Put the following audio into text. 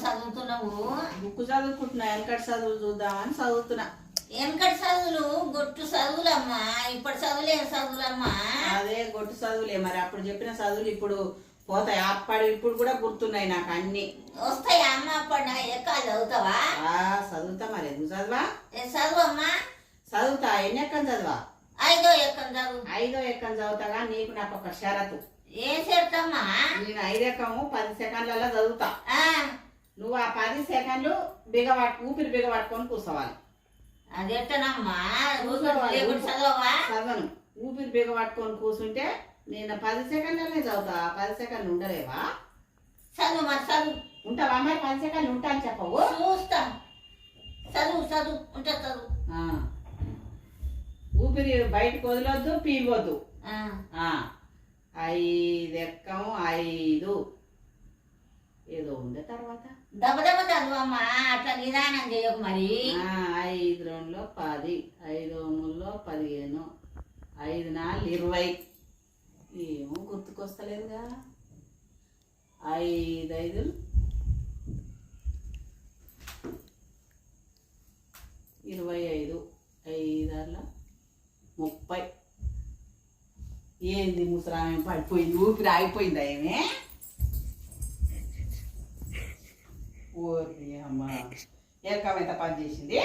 చదువుతున్నావు? బుక్ చదువుకుంటున్నా, వెనకటి చదువులు చూద్దామని చదువుతున్నా. వెనకటి చదువులు గొట్టు చదువులమ్మా, ఇప్పుడు చదువులే చదువులమ్మా. అదే గొట్టు చదువులే, మరి అప్పుడు చెప్పిన చదువులు ఇప్పుడు పోతాయి. అప్పటి ఇప్పుడు కూడా గుర్తున్నాయి నాకు అన్ని. వస్తాయి అమ్మ, అప్పుడు నా ఎక్కాలు చదువుతావా? చదువుతా. మరి ఎందుకు చదవా? చదువమ్మా. చదువుతా. ఎన్ని ఎక్కని చదవా? 5వ ఎక్కం చదువు. 5వ ఎక్కని చదువుతాగా. నీకు నాకు ఒక షరతు. ఏం చేస్తామ్మా? నేను 5 ఎక్కము 10 సెకండ్లలో చదువుతా. నువ్వు ఆ 10 సెకండ్లు ఊపిరి బిగబట్టుకొని కూర్చోవాలి. అది ఎట్టనమ్మా? చదవవా? చదవను. ఊపిరి బిగబట్టుకొని కూర్చుంటే నేను 10 సెకండ్లనే చదువుతా. 10 సెకండ్లు ఉండలేవా? చదువు మరి చదువు. ఉంటావా? మరి 10 సెకండ్లు ఉంటా అని చెప్పవు. చూస్తాం. చదువు చదువు ఉంటా చదువు. ఊపిరి బయటకు వదలొద్దు, పీలవద్దు. 5 ఎక్కం 5 ఏదో ఉంది తర్వాత. దెబ్బ చదువు అమ్మా, అట్లా నిదానం చేయకు మరి. 5 2 10, 5 3 15, 5 4 20. ఏమో గుర్తుకొస్తలేదుగా. 5 5 25, 5 30. ఏంది ముసరామె పడిపోయింది, ఊపిరి ఆగిపోయిందా ఏమే? ఓరి అమ్మ, ఏకమైతే పని చేసింది.